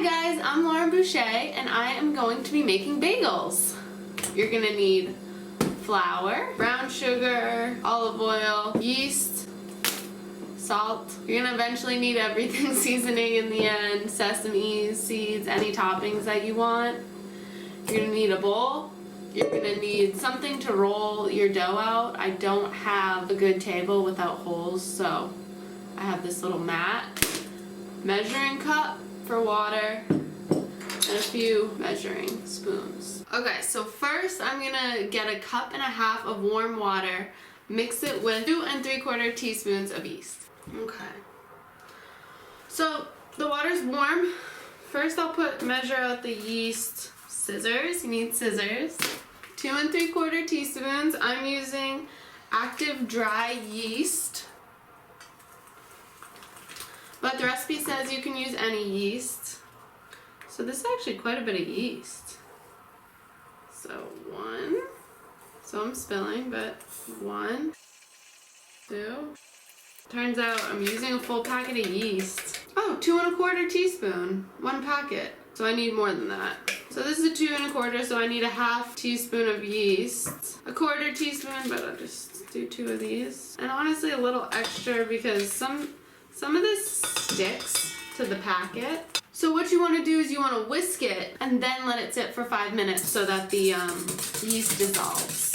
Hi guys, I'm Laura Boucher and I am going to be making bagels. You're gonna need flour, brown sugar, olive oil, yeast, salt. You're gonna eventually need everything seasoning in the end, sesame seeds, any toppings that you want. You're gonna need a bowl. You're gonna need something to roll your dough out. I don't have a good table without holes, so I have this little mat. Measuring cup for water, and a few measuring spoons. Okay, so first I'm gonna get 1.5 cups of warm water, mix it with 2 3/4 teaspoons of yeast. Okay. So the water's warm. First I'll measure out the yeast. Scissors, you need scissors. 2 3/4 teaspoons. I'm using active dry yeast. But the recipe says you can use any yeast. So this is actually quite a bit of yeast. So 1. So I'm spilling, but 1, 2. Turns out I'm using a full packet of yeast. Oh, 2 1/4 teaspoon. 1 packet. So I need more than that. So this is a 2 1/4, so I need 1/2 teaspoon of yeast. 1/4 teaspoon, but I'll just do 2 of these. And honestly, a little extra because some of this sticks to the packet. So what you want to do is you want to whisk it and then let it sit for 5 minutes so that the yeast dissolves.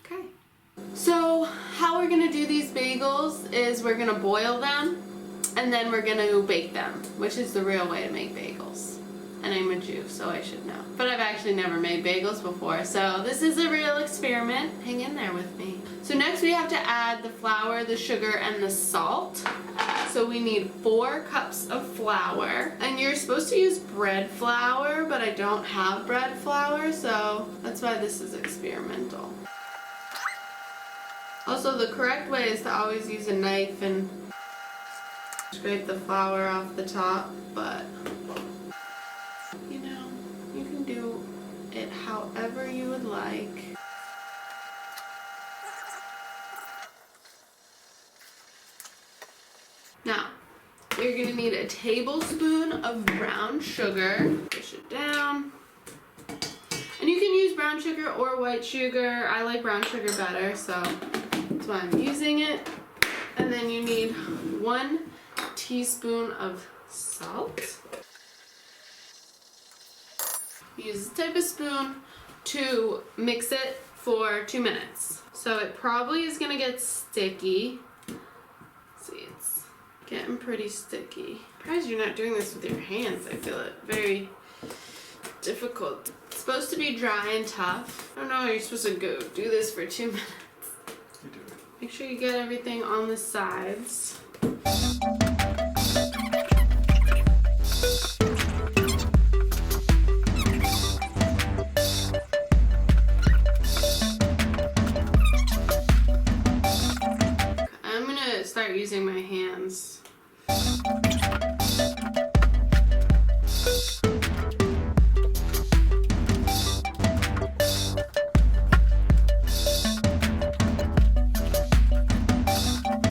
Okay. So how we're going to do these bagels is we're going to boil them and then we're going to bake them, which is the real way to make bagels. And I'm a Jew, so I should know. But I've actually never made bagels before, so this is a real experiment. Hang in there with me. So next we have to add the flour, the sugar, and the salt. So we need 4 cups of flour. And you're supposed to use bread flour, but I don't have bread flour, so that's why this is experimental. Also, the correct way is to always use a knife and scrape the flour off the top, but you can do it however you would like. Now, you're going to need a tablespoon of brown sugar. Push it down. And you can use brown sugar or white sugar. I like brown sugar better, so that's why I'm using it. And then you need 1 teaspoon of salt. Use this type of spoon to mix it for 2 minutes. So it probably is going to get sticky. See, it's getting pretty sticky. I'm surprised you're not doing this with your hands. I feel it very difficult. It's supposed to be dry and tough. I don't know, you're supposed to do this for 2 minutes. You do it. Make sure you get everything on the sides. Start using my hands.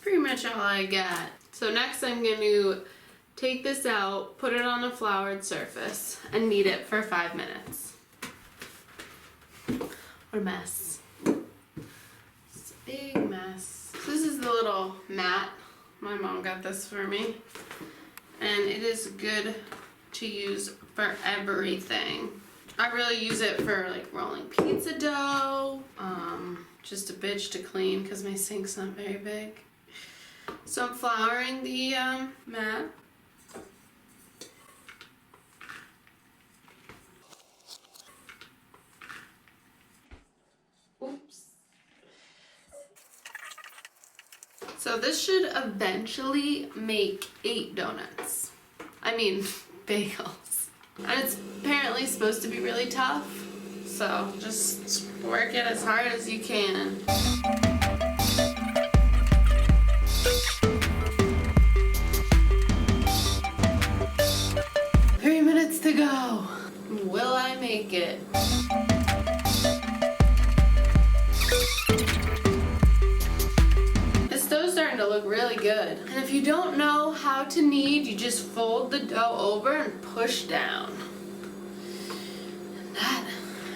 Pretty much all I got. So next I'm going to take this out, put it on a floured surface, and knead it for 5 minutes. What a mess. It's a big mess. So this is the little mat. My mom got this for me. And it is good to use for everything. I really use it for like rolling pizza dough. Just a bitch to clean because my sink's not very big. So I'm flouring the mat. Oops. So this should eventually make 8 donuts. I mean, bagels. And it's apparently supposed to be really tough. So just work it as hard as you can. 3 minutes to go. Will I make it? really good. And if you don't know how to knead, you just fold the dough over and push down. And that,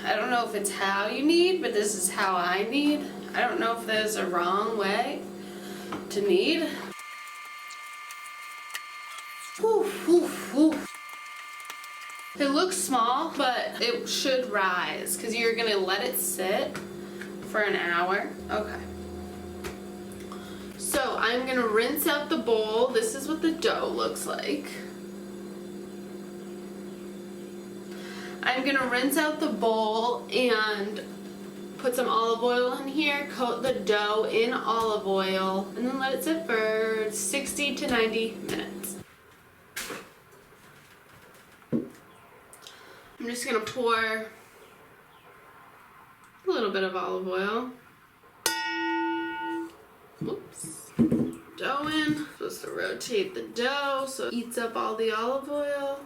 I don't know if it's how you knead, but this is how I knead. I don't know if there's a wrong way to knead. Whew, whew, whew. It looks small, but it should rise because you're gonna let it sit for an hour. Okay. So I'm gonna rinse out the bowl. This is what the dough looks like. I'm gonna rinse out the bowl and put some olive oil in here, coat the dough in olive oil, and then let it sit for 60 to 90 minutes. I'm just gonna pour a little bit of olive oil. Oops. Dough in. Supposed to rotate the dough so it eats up all the olive oil.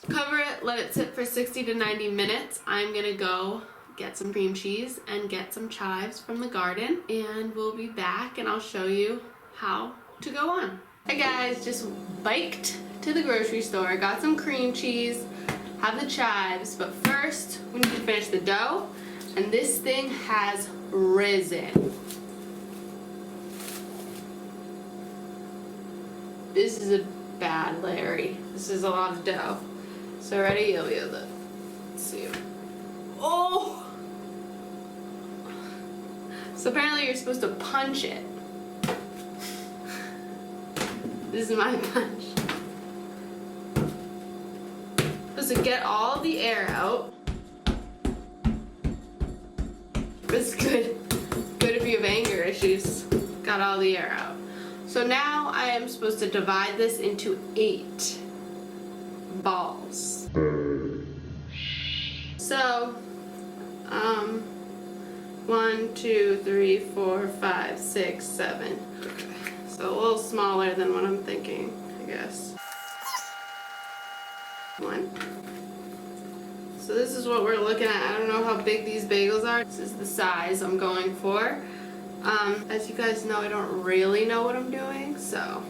Cover it, let it sit for 60 to 90 minutes. I'm gonna go get some cream cheese and get some chives from the garden, and we'll be back and I'll show you how to go on. Hey guys, just biked to the grocery store, got some cream cheese, have the chives, but first we need to finish the dough, and this thing has risen. This is a bad Larry. This is a lot of dough. So ready? You'll be able to see it. Oh! So apparently you're supposed to punch it. This is my punch. Supposed to get all the air out. It's good. Good if you have anger issues. Got all the air out. So now I am supposed to divide this into 8 balls. So, 1, 2, 3, 4, 5, 6, 7. Okay. So a little smaller than what I'm thinking, I guess. 1. So this is what we're looking at. I don't know how big these bagels are. This is the size I'm going for. As you guys know, I don't really know what I'm doing, so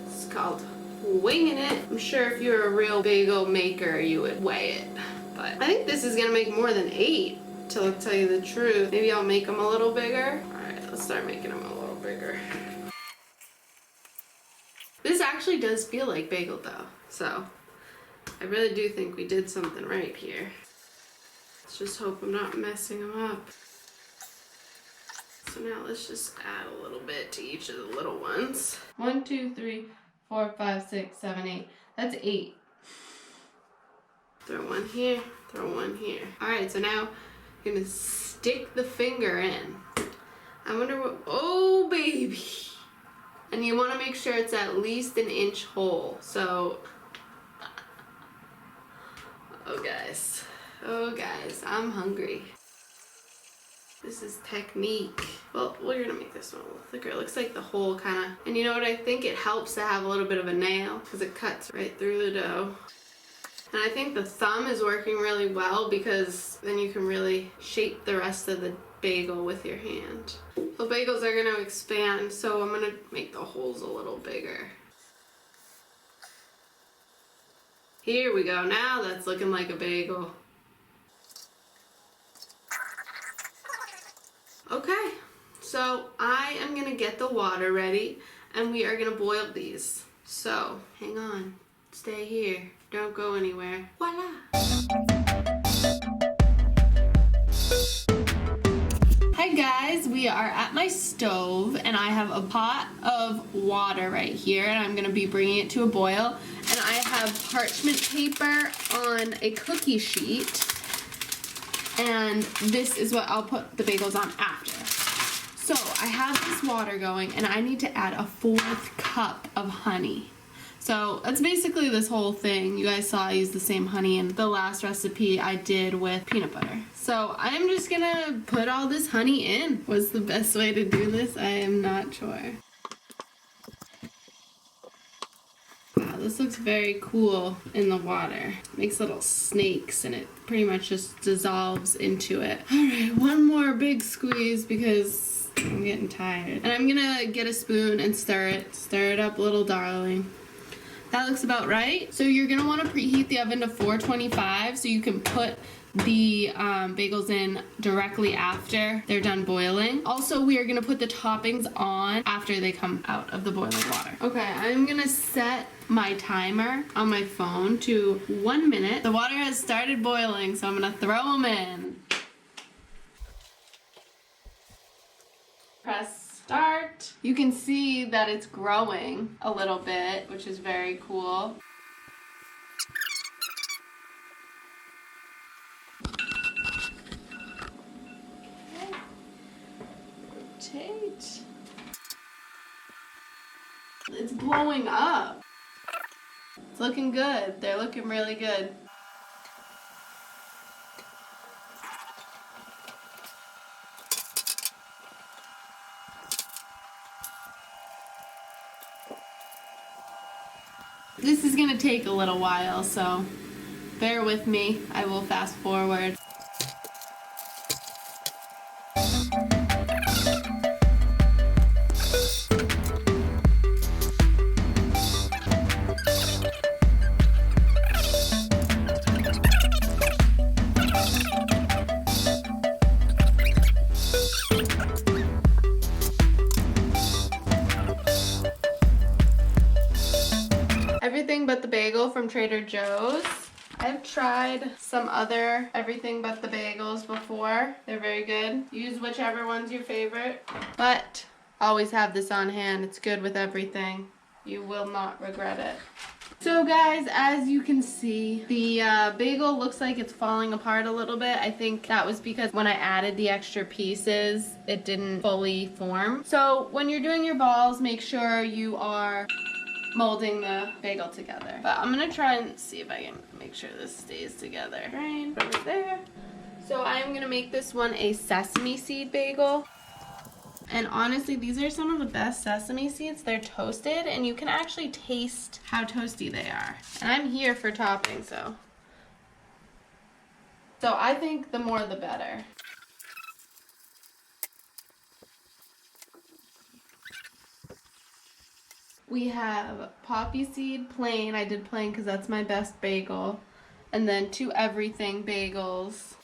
it's called winging it. I'm sure if you're a real bagel maker, you would weigh it. But I think this is gonna make more than 8, to tell you the truth. Maybe I'll make them a little bigger. Alright, let's start making them a little bigger. This actually does feel like bagel dough, so I really do think we did something right here. Let's just hope I'm not messing them up. So now let's just add a little bit to each of the little ones. 1, 2, 3, 4, 5, 6, 7, 8. That's 8. Throw one here, throw one here. Alright, so now I'm gonna stick the finger in. I wonder what, oh baby. And you wanna make sure it's at least 1 inch hole. So, oh guys, I'm hungry. This is technique. Well, we're gonna make this one a little thicker. It looks like the hole kind of, and you know what, I think it helps to have a little bit of a nail because it cuts right through the dough. And I think the thumb is working really well because then you can really shape the rest of the bagel with your hand. The bagels are gonna expand, so I'm gonna make the holes a little bigger. Here we go, now that's looking like a bagel. Okay, so I am gonna get the water ready and we are gonna boil these. So, hang on, stay here, don't go anywhere. Voila! Hi guys, we are at my stove and I have a pot of water right here and I'm gonna be bringing it to a boil. And I have parchment paper on a cookie sheet. And this is what I'll put the bagels on after. So I have this water going and I need to add a 4th cup of honey. So that's basically this whole thing. You guys saw I used the same honey in the last recipe I did with peanut butter. So I'm just gonna put all this honey in. What's the best way to do this? I am not sure. Wow, this looks very cool in the water. It makes little snakes and it pretty much just dissolves into it. Alright, one more big squeeze because I'm getting tired. And I'm gonna get a spoon and stir it. Stir it up, little darling. That looks about right. So you're gonna wanna preheat the oven to 425 so you can put the bagels in directly after they're done boiling. Also, we are gonna put the toppings on after they come out of the boiling water. Okay, I'm gonna set my timer on my phone to 1 minute. The water has started boiling, so I'm gonna throw them in. Press start. You can see that it's growing a little bit, which is very cool. Rotate. It's blowing up. It's looking good. They're looking really good. This is gonna take a little while, so bear with me. I will fast forward. Everything but the bagel from Trader Joe's. I've tried some other everything but the bagels before. They're very good. Use whichever one's your favorite. But always have this on hand. It's good with everything. You will not regret it. So guys, as you can see, the bagel looks like it's falling apart a little bit. I think that was because when I added the extra pieces, it didn't fully form. So when you're doing your balls, make sure you are molding the bagel together. But I'm gonna try and see if I can make sure this stays together. Right over there. So I'm gonna make this one a sesame seed bagel. And honestly, these are some of the best sesame seeds. They're toasted and you can actually taste how toasty they are. And I'm here for topping, so I think the more the better. We have poppy seed plain. I did plain because that's my best bagel. And then 2 everything bagels.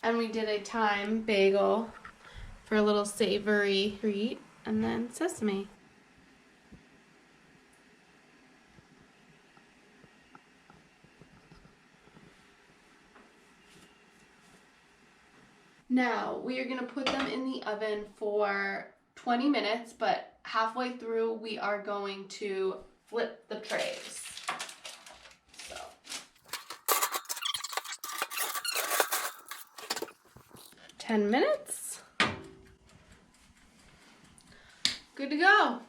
And we did a thyme bagel for a little savory treat. And then sesame. Now we are going to put them in the oven for 20 minutes, but halfway through we are going to flip the trays. So 10 minutes. Good to go.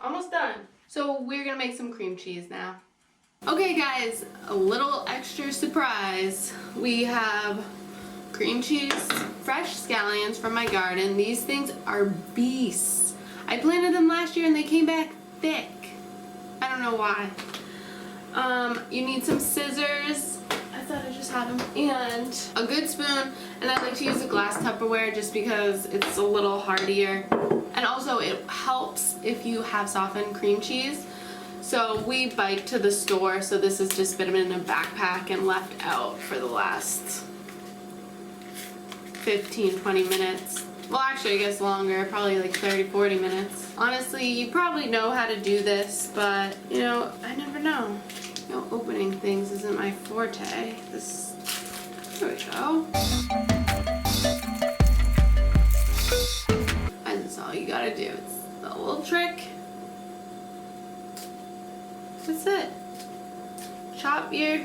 Almost done. So we're gonna make some cream cheese now. Okay guys, a little extra surprise. We have cream cheese, fresh scallions from my garden. These things are beasts. I planted them last year and they came back thick. I don't know why. You need some scissors. I thought I just had them. And a good spoon. And I like to use a glass Tupperware just because it's a little hardier. And also it helps if you have softened cream cheese. So we biked to the store, so this has just been in a backpack and left out for the last 15-20 minutes. Well, actually, I guess longer, probably like 30-40 minutes. Honestly, you probably know how to do this, but you know, I never know. You know, opening things isn't my forte. There we go. That's all you gotta do. It's a little trick. That's it. Chop your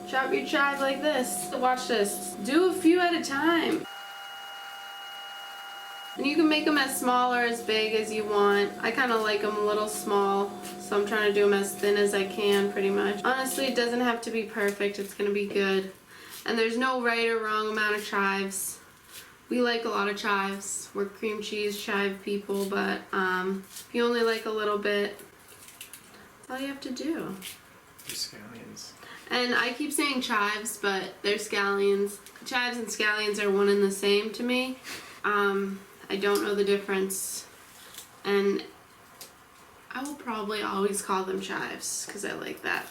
chives like this. Watch this. Do a few at a time. And you can make them as small or as big as you want. I kind of like them a little small, so I'm trying to do them as thin as I can, pretty much. Honestly, it doesn't have to be perfect. It's going to be good. And there's no right or wrong amount of chives. We like a lot of chives. We're cream cheese chive people, but if you only like a little bit, that's all you have to do. Scallions. And I keep saying chives, but they're scallions. Chives and scallions are one and the same to me. I I don't know the difference, and I will probably always call them chives because I like that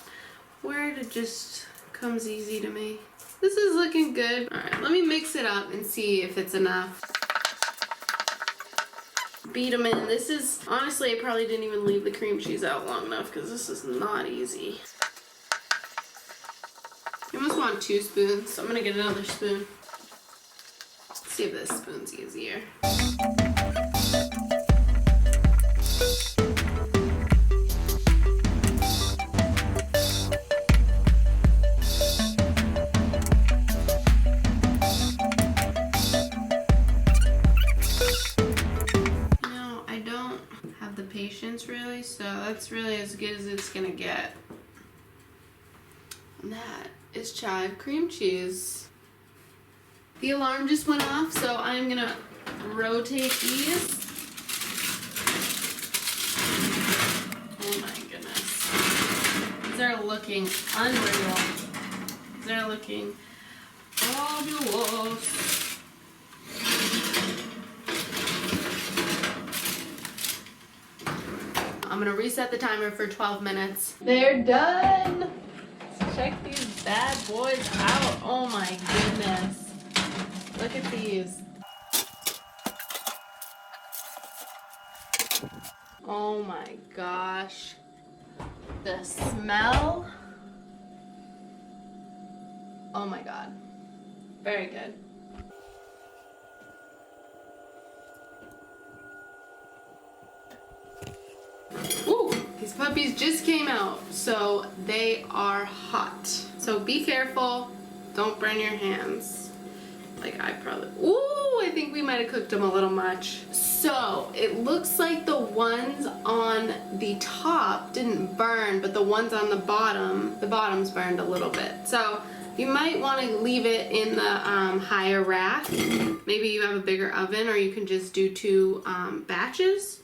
word. It just comes easy to me. This is looking good. All right, let me mix it up and see if it's enough. Beat them in. This is, honestly, I probably didn't even leave the cream cheese out long enough because this is not easy. You almost want 2 spoons, so I'm gonna get another spoon. Let's see if this spoon's easier. Patience really, so that's really as good as it's gonna get. And that is chive cream cheese. The alarm just went off, so I'm gonna rotate these. Oh my goodness. These are looking unreal. They're looking fabulous. I'm gonna reset the timer for 12 minutes. They're done. Let's check these bad boys out. Oh my goodness. Look at these. Oh my gosh. The smell. Oh my god. Very good. Ooh, these puppies just came out, so they are hot. So be careful, don't burn your hands. Like I probably, ooh, I think we might have cooked them a little much. So it looks like the ones on the top didn't burn, but the ones on the bottom's burned a little bit. So you might want to leave it in the higher rack. Maybe you have a bigger oven, or you can just do 2 batches.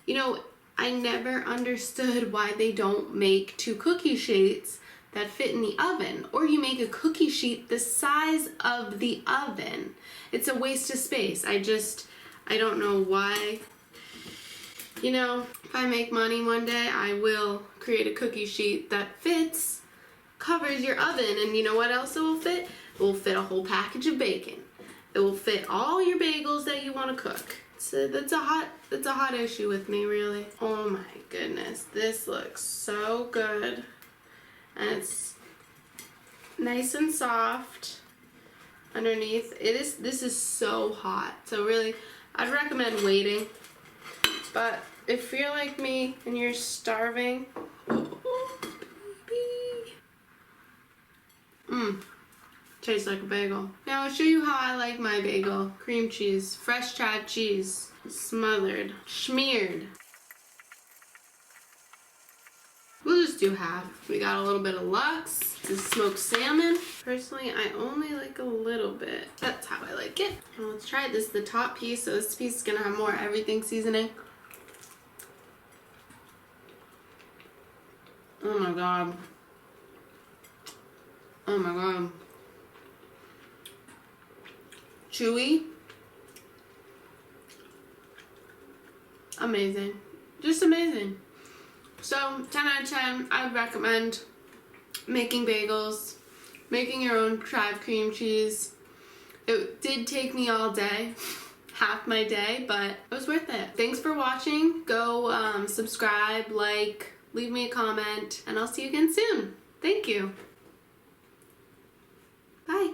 You know, I never understood why they don't make 2 cookie sheets that fit in the oven, or you make a cookie sheet the size of the oven. It's a waste of space. I don't know why. You know, if I make money one day, I will create a cookie sheet that fits, covers your oven, and you know what else it will fit? It will fit a whole package of bacon. It will fit all your bagels that you want to cook. So that's a hot issue with me, really. Oh my goodness, this looks so good. And it's nice and soft underneath. This is so hot. So really, I'd recommend waiting. But if you're like me and you're starving, tastes like a bagel. Now I'll show you how I like my bagel. Cream cheese, fresh chive cheese, smothered, smeared. We'll just do half. We got a little bit of Lux. This is smoked salmon. Personally, I only like a little bit. That's how I like it. Now let's try it. This is the top piece, so this piece is gonna have more everything seasoning. Oh my god. Oh my god. Chewy. Amazing. Just amazing. So 10 out of 10, I would recommend making bagels, making your own chive cream cheese. It did take me all day, half my day, but it was worth it. Thanks for watching. Go subscribe, like, leave me a comment, and I'll see you again soon. Thank you. Bye.